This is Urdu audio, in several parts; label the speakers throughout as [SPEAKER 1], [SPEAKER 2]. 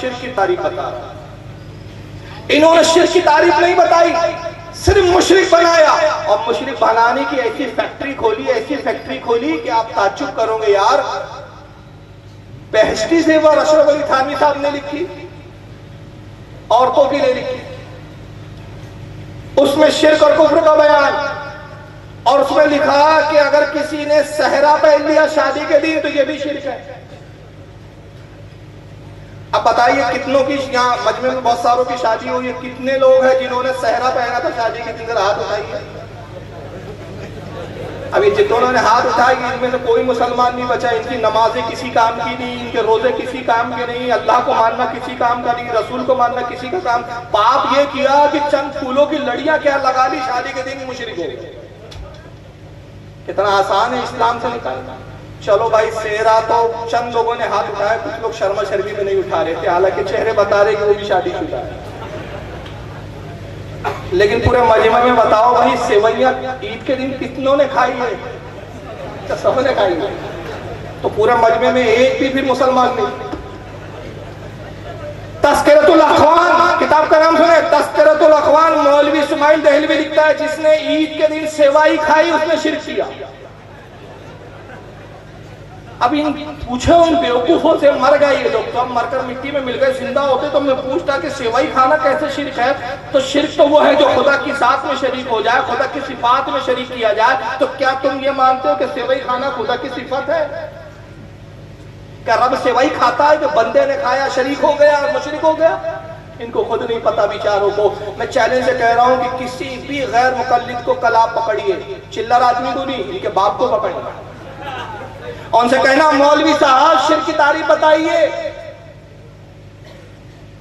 [SPEAKER 1] شرک کی تعریف بتا رہا ہوں۔ انہوں نے شرک کی تعریف نہیں بتائی، صرف مشرک بنایا، اور مشرک بنانے کی ایسی فیکٹری کھولی کہ آپ تعجب کرو گے یار، بہشتی زیور اشرف علی تھانوی صاحب نے لکھی، عورتوں کی نہیں لکھی، اس میں شرک اور کفر کا بیان، اور اس میں لکھا کہ اگر کسی نے صحرا پہن لیا شادی کے دن تو یہ بھی شرک ہے۔ اب بتائیے کتنوں کی یہاں مجمع میں بہت ساروں کی شادی ہوئی ہے، کتنے لوگ ہیں جنہوں نے صحرا پہنا تھا شادی کے دن؟ ہاتھ اٹھائیے۔ ابھی جتنوں نے ہاتھ اٹھائی ان میں سے کوئی مسلمان نہیں بچا، ان کی نمازیں کسی کام کی نہیں، ان کے روزے کسی کام کے نہیں، اللہ کو ماننا کسی کام کا نہیں، رسول کو ماننا کسی کا کام۔ پاپ یہ کیا کہ چند پھولوں کی لڑیاں کیا لگا لی، شادی کے دن مشرک ہو گئے۔ کتنا آسان ہے اسلام سے نکالنا۔ چلو بھائی سہرا تو چند لوگوں نے ہاتھ اٹھایا، کچھ لوگ شرما شرمی میں نہیں اٹھا رہے تھے، حالانکہ چہرے بتا رہے کہ وہ بھی شادی شدہ ہے۔ لیکن پورے مجمع میں بتاؤ بھائی سیویاں عید کے دن کتنوں نے کھائی ہے؟ کیا سب نے کھائی ہے؟ تو پورے مجمع میں ایک بھی پھر مسلمان نہیں۔ تذکرۃ الاخوان کتاب کا نام سنے، تذکرۃ الاخوان، مولوی اسماعیل دہلوی لکھتا ہے جس نے عید کے دن سیوائی کھائی اس نے شرک کیا۔ اب ان پوچھو ان بیوقوفوں سے، مر گئے یہ لوگ تو اب مر کر مٹی میں مل گئے، زندہ ہوتے تو میں پوچھتا کہ سیوائی کھانا کیسے شرک ہے؟ تو شرک تو وہ ہے جو خدا کی ذات میں شریک ہو جائے، خدا کی صفات میں شریک کیا جائے۔ تو کیا تم یہ مانتے ہو کہ سیوائی کھانا خدا کی صفت ہے؟ کیا رب سیوائی کھاتا ہے کہ بندے نے کھایا شریک ہو گیا اور مشرک ہو گیا؟ ان کو خود نہیں پتا بیچاروں کو۔ میں چیلنج سے کہہ رہا ہوں کہ کسی بھی غیر مقلد کو کل آپ پکڑیے، چلر آدمی کو نہیں، ان کے باپ کو پکڑیے، ان سے کہنا مولوی صاحب شرک کی تعریف بتائیے،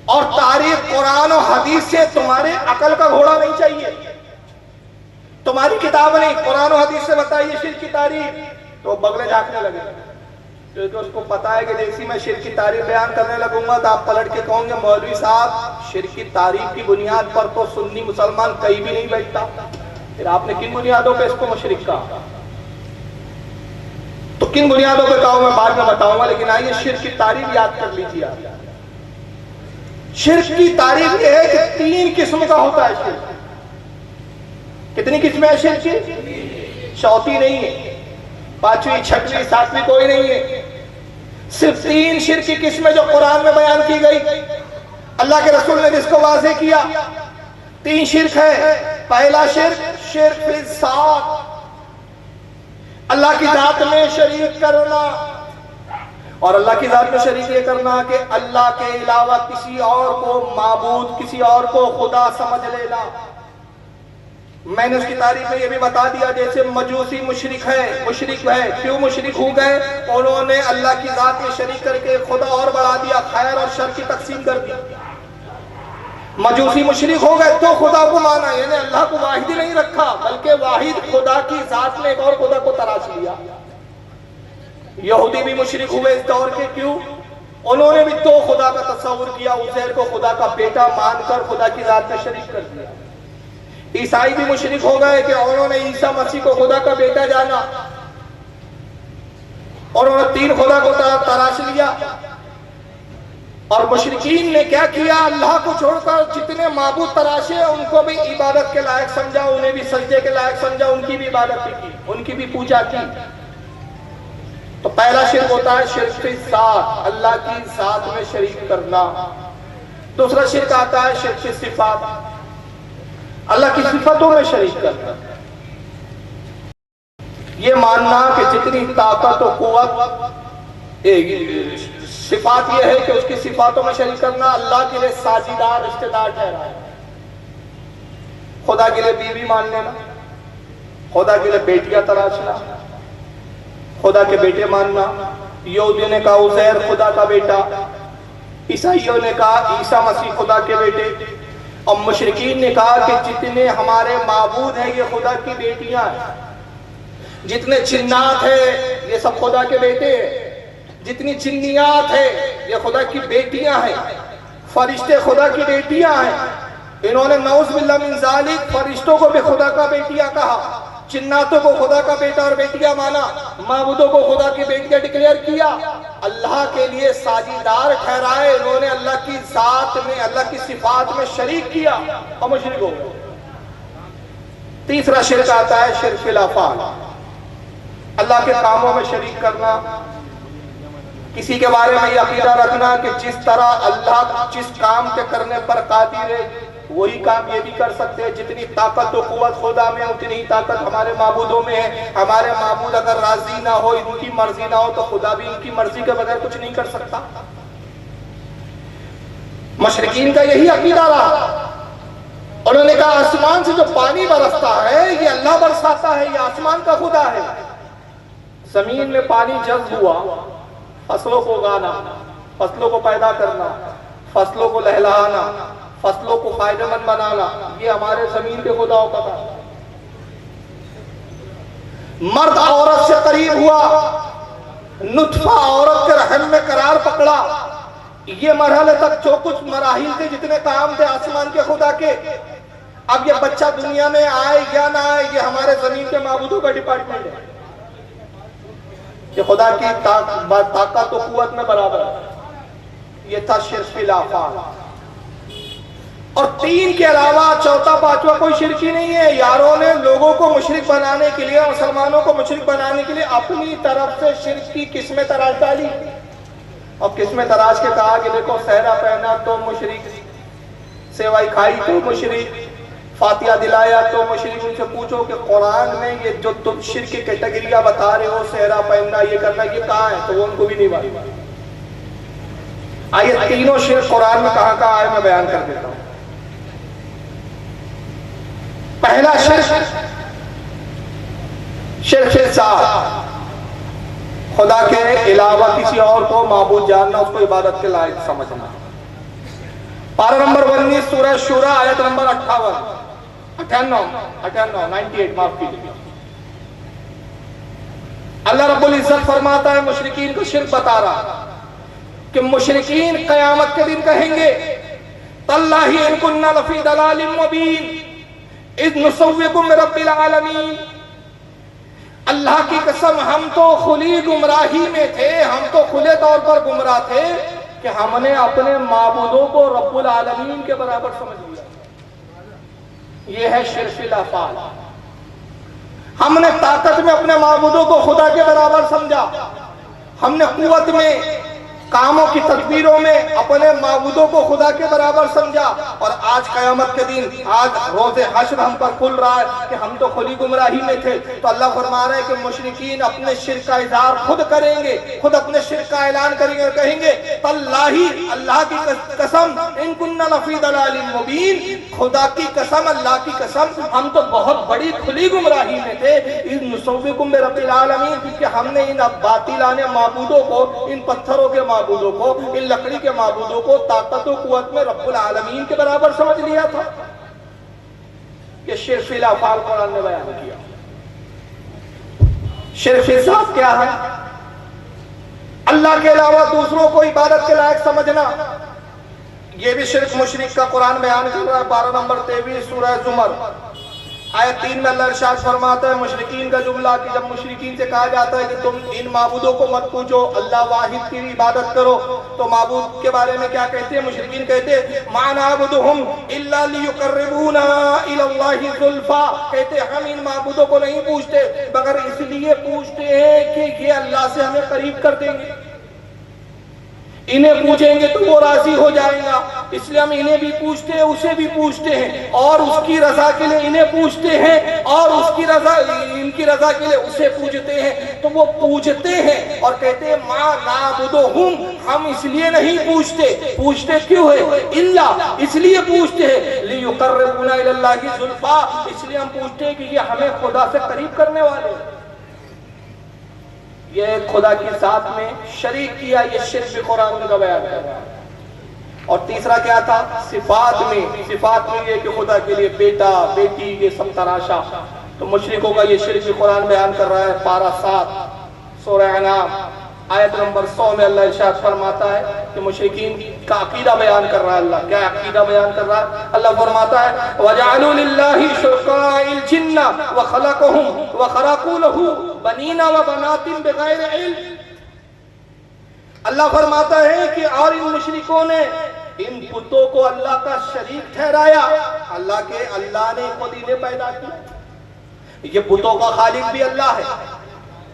[SPEAKER 1] اور تاریخ قرآن و حدیث سے تمہارے عقل کا گھوڑا نہیں چاہیے، تمہاری کتاب نہیں، قرآن و حدیث سے بتائیے شرک کی تعریف۔ تو بغلے جھانکنے لگے، کیونکہ اس کو پتا ہے کہ جیسی میں شرک کی تعریف بیان کرنے لگوں گا تو آپ پلٹ کے کہوں گے مولوی صاحب شرک کی تعریف کی بنیاد پر تو سنی مسلمان کہیں بھی نہیں بیٹھتا، پھر آپ نے کن بنیادوں پہ اس کو مشرک کہا؟ تو کن بنیادوں پہ کہوں میں بعد میں بتاؤں گا، لیکن آئیے شرک کی تعریف یاد کر لیجیے۔ شرک کی تعریف یہ ہے کہ 3 قسم کا ہوتا ہے شرک۔ کتنی قسمیں ہیں شرک کی؟ چوتھی نہیں ہے، 5ویں 6ویں 7ویں کوئی نہیں ہے، صرف 3 شرک کی قسمیں جو قرآن میں بیان کی گئی، اللہ کے رسول نے جس کو واضح کیا۔ 3 شرک ہے۔ پہلا شرک، شرک فی الذات، اللہ کی ذات میں شریک کرنا، اور اللہ کی ذات میں شریک یہ کرنا کہ اللہ کے علاوہ کسی اور کو معبود، کسی اور کو خدا سمجھ لینا۔ میں نے اس کی تعریف میں یہ بھی بتا دیا جیسے مجوسی مشرک ہے، کیوں مشرک ہو گئے؟ انہوں نے اللہ کی ذات میں شریک کر کے خدا اور بڑھا دیا، خیر اور شر کی تقسیم کر دی۔ مجوسی مشرک ہو گئے تو خدا کو مانا، یعنی اللہ کو واحد ہی نہیں رکھا بلکہ واحد خدا کی ذات میں ایک اور خدا کو تراش لیا۔ یہودی بھی مشرک ہوئے اس دور کے، کیوں؟ انہوں نے بھی تو خدا کا تصور کیا، عزیر کو خدا کا بیٹا مان کر خدا کی ذات میں شریک کر دیا۔ عیسائی بھی مشرک ہو گئے کہ انہوں نے عیسیٰ مسیح کو خدا کا بیٹا جانا، اور انہوں نے 3 خدا کو تراش لیا۔ اور مشرکین نے کیا کیا؟ اللہ کو چھوڑ کر جتنے معبود تراشے ان کو بھی عبادت کے لائق سمجھا، انہیں بھی سجدے کے لائق سمجھا، ان کی بھی عبادت کی، ان کی بھی پوجا کی۔ تو پہلا شرک ہوتا ہے شرک فی الذات، اللہ کی ذات میں شریک کرنا۔ دوسرا شرک آتا ہے شرک فی الصفات، اللہ کی صفتوں میں شریک کرنا، یہ ماننا کہ جتنی طاقت و قوت، صفات یہ ہے کہ اس کی صفاتوں میں شریک کرنا، اللہ کے لیے ساجیدار رشتہ دار ٹھہرایا۔ خدا کے لیے بیوی مان لینا، خدا کے لیے بیٹیاں تراشنا، خدا کے بیٹے ماننا۔ یہودیوں نے کہا عزیر خدا کا بیٹا، عیسائیوں نے کہا عیسیٰ مسیح خدا کے بیٹے، اور مشرکین نے کہا کہ جتنے ہمارے معبود ہیں یہ خدا کی بیٹیاں ہیں، جتنے جنات ہیں یہ سب خدا کے بیٹے ہیں، جتنی جنیات ہیں یہ خدا کی بیٹیاں ہیں، فرشتے خدا کی بیٹیاں ہیں۔ انہوں نے نعوذ باللہ من ذالک فرشتوں کو بھی خدا کا بیٹیاں کہا، جناتوں کو خدا کا بیٹا اور بیٹیاں مانا، معبودوں کو خدا کی بیٹیاں ڈکلیئر کیا، اللہ کے لیے ساجیدار ٹھہرائے۔ انہوں نے اللہ کی ذات میں اللہ کی صفات میں شریک کیا اور مشرک ہو گئے۔ تیسرا شرک آتا ہے شرک الافعال، اللہ کے کاموں میں شریک کرنا، کسی کے بارے میں یہ عقیدہ رکھنا کہ جس طرح اللہ جس کام کے کرنے پر قادر ہے وہی کام یہ بھی کر سکتے ہیں، جتنی طاقت و قوت خدا میں اتنی ہی طاقت ہمارے معبودوں میں ہے، ہمارے معبود اگر راضی نہ ہو، ان کی مرضی نہ ہو تو خدا بھی ان کی مرضی کے بغیر کچھ نہیں کر سکتا۔ مشرکین کا یہی عقیدہ رہا، انہوں نے کہا آسمان سے جو پانی برستا ہے یہ اللہ برساتا ہے، یہ آسمان کا خدا ہے۔ زمین میں پانی جذب ہوا، فصلوں کو اگانا، فصلوں کو پیدا کرنا، فصلوں کو لہلانا، فصلوں کو فائدہ مند بنانا، یہ ہمارے زمین کے خداؤں کا تھا۔ مرد عورت سے قریب ہوا، نطفہ عورت کے رحم میں قرار پکڑا، یہ مرحلے تک جو کچھ مراحل تھے، جتنے کام تھے آسمان کے خدا کے، اب یہ بچہ دنیا میں آئے یا نہ آئے یہ ہمارے زمین کے معبودوں کا ڈپارٹمنٹ ہے، یہ خدا کی طاقت و قوت میں برابر ہے۔ یہ تھا شرک الافعال۔ اور تین کے علاوہ چوتھا پانچواں کوئی شرک ہی نہیں ہے۔ یاروں نے لوگوں کو مشرک بنانے کے لیے، مسلمانوں کو مشرک بنانے کے لیے اپنی طرف سے شرک کی قسمیں تراش ڈالی، اور قسمیں تراش کے کہا کہ دیکھو صحرا پہنا تو مشرک، سیوائی کھائی تو مشرک، فاتحہ دلایا تو مشرک۔ ان سے پوچھو کہ قرآن میں یہ جو تم شرک کی کیٹیگریاں بتا رہے ہو، صحرا پہننا، یہ کرنا، یہ کہاں ہے؟ تو وہ ان کو بھی نہیں معلوم۔ آئیے تینوں شرک قرآن میں کہاں کہاں آئے میں بیان کر دیتا ہوں۔ پہلا شرک، شرک ذات، خدا کے علاوہ کسی اور کو معبود جاننا، اس کو عبادت کے لائق سمجھنا۔ پارہ نمبر 19 سورہ شورى آیت نمبر 98 معاف کیجیے۔ اللہ رب العزت فرماتا ہے مشرکین کو شرک بتا رہا کہ مشرکین قیامت کے دن کہیں گے تاللہ ان کننا لفی ضلال مبین اذ نسویکم برب العالمین، اللہ کی قسم ہم تو کھلی گمراہی میں تھے، ہم تو کھلے طور پر گمراہ تھے کہ ہم نے اپنے معبودوں کو رب العالمین کے برابر سمجھ لیا۔ یہ ہے شرک الافعال۔ ہم نے طاقت میں اپنے معبودوں کو خدا کے برابر سمجھا، ہم نے قوت میں، کاموں کی تدبیروں میں اپنے معبودوں کو خدا کے برابر سمجھا، اور آج قیامت کے دن، آج روز حشر ہم پر کھل رہا ہے کہ ہم تو کھلی گمراہی میں تھے۔ تو اللہ فرما رہا ہے کہ مشرکین اپنے شرک کا اظہار خود کریں گے، خود اپنے شرک کا اعلان کریں گے اور کہیں گے تاللہ، اللہ کی قسم، ان کننا لفی ضلال مبین، خدا کی قسم، اللہ کی قسم، ہم تو بہت بڑی کھلی گمراہی میں تھے، اذ نسویکم برب العالمین، کہ ہم نے ان باطلانے معبودوں کو، ان پتھروں کے معبودوں کو، ان لکڑی کے معبودوں کو طاقت و قوت میں رب العالمین کے برابر سمجھ لیا تھا۔ یہ شرک الافعال قرآن نے بیان کیا۔ شرک ذات کیا ہے؟ اللہ کے علاوہ دوسروں کو عبادت کے لائق سمجھنا، یہ بھی شرک مشرک کا قرآن بیان کر رہا ہے۔ پارہ نمبر 23 سورہ زمر آیت 3 میں اللہ ارشاد فرماتا ہے مشرکین کا جملہ، کہ جب مشرکین سے کہا جاتا ہے کہ تم ان معبودوں کو مت پوجو، اللہ واحد کی عبادت کرو، تو معبود کے بارے میں کیا کہتے ہیں؟ مشرکین کہتے ہیں ما نعبدہم الا لیقربونا الی اللہ زلفا، کہتے ہیں ہم ان معبودوں کو نہیں پوجتے مگر اس لیے پوجتے ہیں کہ یہ اللہ سے ہمیں قریب کر دیں گے، انہیں پوچھیں گے تو وہ راضی ہو جائیں گا، اس لیے ہم انہیں بھی پوچھتے ہیں، اسے بھی پوچھتے ہیں، اور اس کی رضا کے لیے انہیں پوچھتے ہیں، اور اس کی رضا، ان کی رضا کے لیے اسے پوجتے ہیں۔ تو وہ پوجتے ہیں اور کہتے ہیں ما نعبدہم، ہم اس لیے نہیں پوچھتے کیوں ہے؟ الا، اس لیے پوچھتے ہیں لیقربونا الی اللہ زلفا، اس لیے ہم پوچھتے ہیں کہ یہ ہمیں خدا سے قریب کرنے والے ہیں۔ یہ خدا کی ذات میں شریک کیا، یہ شرک قرآن کا بیان کر رہا ہے۔ اور تیسرا کیا تھا؟ صفات میں یہ کہ خدا کے لیے بیٹا بیٹی یہ سب تراشا، تو مشرکوں کا یہ شرک قرآن بیان کر رہا ہے۔ پارہ 7 سورہ انعام آیت نمبر 100 میں اللہ ارشاد فرماتا ہے کہ مشرکین کا عقیدہ بیان کر رہا ہے۔ اللہ کیا عقیدہ بیان کر رہا ہے؟ اللہ فرماتا ہے وَجَعَلُوا لِلَّهِ شُرَكَاءَ الْجِنَّ وَخَلَقَهُمْ وَخَرَقُوا لَهُ بَنِينَ وَبَنَاتٍ بِغَيْرِ عِلْمٍ۔ اللہ فرماتا ہے کہ اور ان مشرکوں نے ان بتوں کو اللہ کا شریک ٹھہرایا، اللہ نے خود انہیں پیدا کیا۔ یہ بتوں کا خالق بھی اللہ ہے،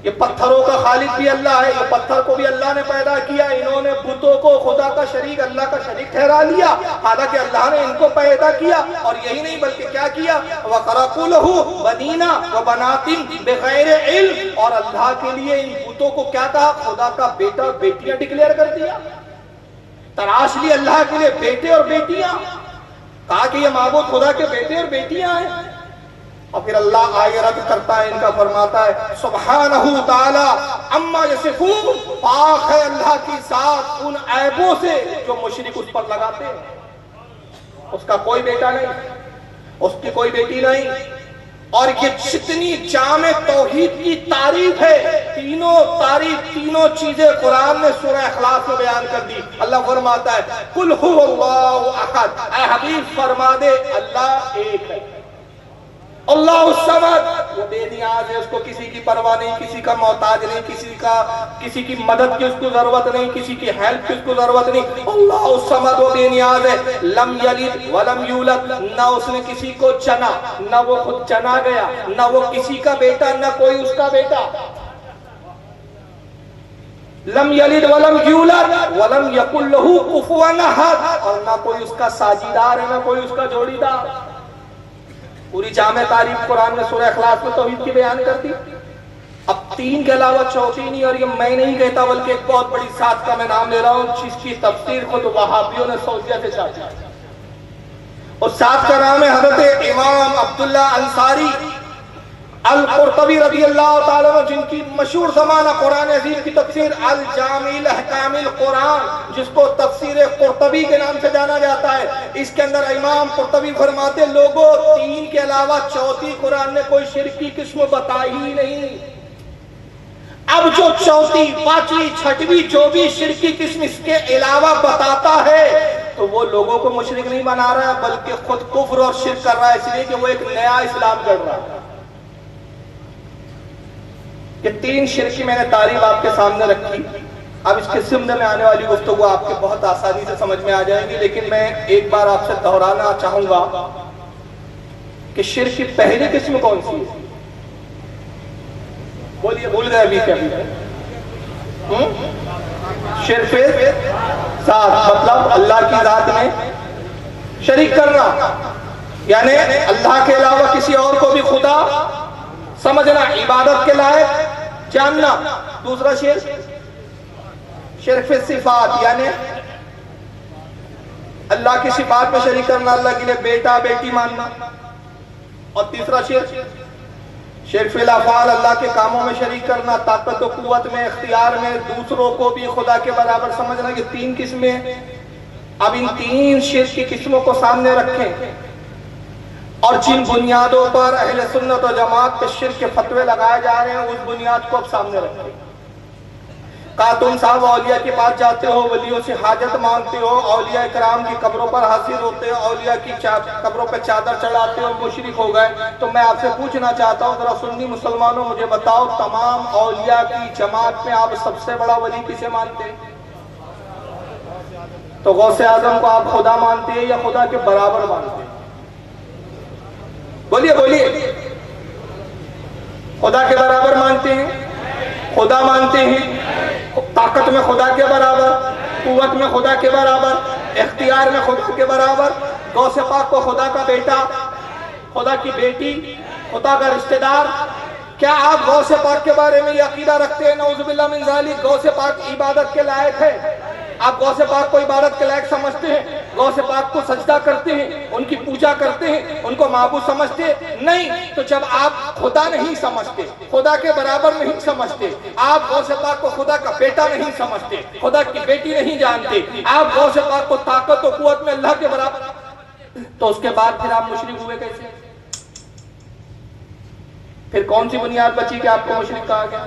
[SPEAKER 1] یہ پتھروں کا خالق بھی اللہ ہے، یہ پتھر کو بھی اللہ نے پیدا کیا، انہوں نے بتوں کو خدا کا شریک، اللہ کا شریک ٹھہرا لیا، حالانکہ اللہ نے ان کو پیدا کیا۔ اور یہی نہیں بلکہ کیا کیا، وَخَرَقُوا لَهُ بَنِينَ وَبَنَاتٍ بِغَيْرِ عِلْمٍ، اور اللہ کے لیے ان بتوں کو کیا کہا، خدا کا بیٹا اور بیٹیاں ڈکلیئر کر دیا، تراش لی اللہ کے لیے بیٹے اور بیٹیاں، کہا کہ یہ معبود خدا کے بیٹے اور بیٹیاں ہیں۔ اور پھر اللہ آگے رد کرتا ہے، ان کا فرماتا ہے سبحانہ تعالی عما یصفون، پاک ہے اللہ کی ذات ان عیبوں سے جو مشرک اس پر لگاتے ہیں۔ اس کا کوئی بیٹا نہیں، اس کی کوئی بیٹی نہیں، اور یہ جتنی جامع توحید کی تعریف ہے، تینوں چیزیں قرآن نے سورہ اخلاص میں بیان کر دی۔ اللہ فرماتا ہے قل هو اللہ احد، اے حبیب فرما دے اللہ ایک ہے، اللہ الصمد، وہ بے نیاز ہے، اس کو کسی کی پرواہ نہیں، کسی کا محتاج نہیں، کسی کی مدد کی اس کو ضرورت نہیں، کسی کی ہیلپ کی اس کو ضرورت نہیں، اللہ الصمد، وہ بے نیاز ہے، لم یلد ولم یولد، نہ اس نے کسی کو چنا، نہ وہ خود چنا گیا، نہ وہ کسی کا بیٹا، نہ کوئی اس کا بیٹا، لم یلد ولم یولد ولم یکن لہ کفوا احد، اور نہ کوئی اس کا ساجیدار ہے، نہ کوئی اس کا جوڑی دار۔ پوری جامع تعریف قرآن نے سورہ اخلاص میں توحید کی بیان کر دی۔ اب تین کے علاوہ چوتھی نہیں، اور یہ میں نہیں کہتا بلکہ ایک بہت بڑی ذات کا میں نام لے رہا ہوں جس کی تفسیر خود وہابیوں نے سعودیہ سے چاہتی ہے۔ اس ذات کا نام ہے حضرت امام عبداللہ انصاری القرطبی رضی اللہ تعالیٰ عنہ، جن کی مشہور زمانہ قرآن عظیم کی تفسیر الجامع لأحکام القرآن، جس کو تفسیر قرطبی کے نام سے جانا جاتا ہے، اس کے اندر امام قرطبی فرماتے لوگوں تین کے علاوہ چوتھی قرآن نے کوئی شرک کی قسم بتائی ہی نہیں۔ اب جو چوتھی، پانچویں، چھٹویں جو بھی شرک کی قسم اس کے علاوہ بتاتا ہے تو وہ لوگوں کو مشرک نہیں بنا رہا ہے بلکہ خود کفر اور شرک کر رہا ہے، اس لیے کہ وہ ایک نیا اسلام گڑھ رہا ہے۔ یہ تین شرک کی میں نے تعریف آپ کے سامنے رکھی۔ اب اس کے ضمن میں آنے والی گفتگو آپ کے بہت آسانی سے سمجھ میں آ جائیں گی، لیکن میں ایک بار آپ سے دہرانا چاہوں گا کہ شرک کی پہلی قسم کون سی ہے؟ بولیے، بھول گئے ابھی کیا؟ شرک ذات، مطلب اللہ کی ذات میں شریک کرنا، یعنی اللہ کے علاوہ کسی اور کو بھی خدا سمجھنا، عبادت کے لائق جاننا۔ دوسرا شرک صفات، یعنی اللہ کی صفات میں شریک کرنا، اللہ کے لیے بیٹا بیٹی ماننا۔ اور تیسرا شرک فی الافعال، اللہ کے کاموں میں شریک کرنا، طاقت و قوت میں، اختیار میں، دوسروں کو بھی خدا کے برابر سمجھنا۔ یہ تین قسمیں۔ اب ان تین شرک کی قسموں کو سامنے رکھیں اور جن بنیادوں پر اہل سنت و جماعت پہ شرک کے فتوے لگائے جا رہے ہیں اس بنیاد کو اب سامنے رکھیں۔ کہا تم صاحب اولیاء کے پاس جاتے ہو، ولیوں سے حاجت مانگتے ہو، اولیاء کرام کی قبروں پر حاضر ہوتے ہو، اولیاء کی قبروں پہ چادر چڑھاتے ہو، مشرک ہو گئے۔ تو میں آپ سے پوچھنا چاہتا ہوں ذرا سنی مسلمانوں مجھے بتاؤ، تمام اولیاء کی جماعت میں آپ سب سے بڑا ولی کسے مانتے ہیں؟ تو غوث اعظم کو آپ خدا مانتے ہیں یا خدا کے برابر مانتے ہیں؟ بولیے بولیے، خدا کے برابر مانتے ہیں؟ خدا مانتے ہیں؟ طاقت میں خدا کے برابر، قوت میں خدا کے برابر، اختیار میں خدا کے برابر، غوث پاک کو خدا کا بیٹا، خدا کی بیٹی، خدا کا رشتہ دار۔ کیا آپ غوث پاک کے بارے میں یہ عقیدہ رکھتے ہیں نعوذ باللہ من ذالک غوث پاک عبادت کے لائق ہے؟ آپ غوث پاک کو عبادت کے لائق سمجھتے ہیں؟ غوث پاک کو سجدہ کرتے ہیں، ان کی پوجا کرتے ہیں، ان کو معبود سمجھتے ہیں؟ نہیں۔ تو جب آپ خدا نہیں سمجھتے، خدا کے برابر نہیں سمجھتے، آپ غوث پاک کو خدا کا بیٹا نہیں سمجھتے، خدا کی بیٹی نہیں جانتے، آپ غوث پاک کو طاقت و قوت میں اللہ کے برابر، تو اس کے بعد پھر آپ مشرک ہوئے کیسے؟ پھر کون سی بنیاد بچی کہ آپ کو مشرک کہا گیا؟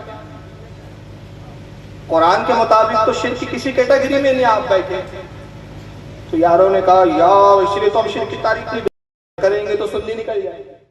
[SPEAKER 1] قرآن کے مطابق تو شرک کی کسی کیٹیگری میں نہیں آپ بیٹھے۔ تو یاروں نے کہا یار اس لیے تو ہم شرک کی تاریخ نہیں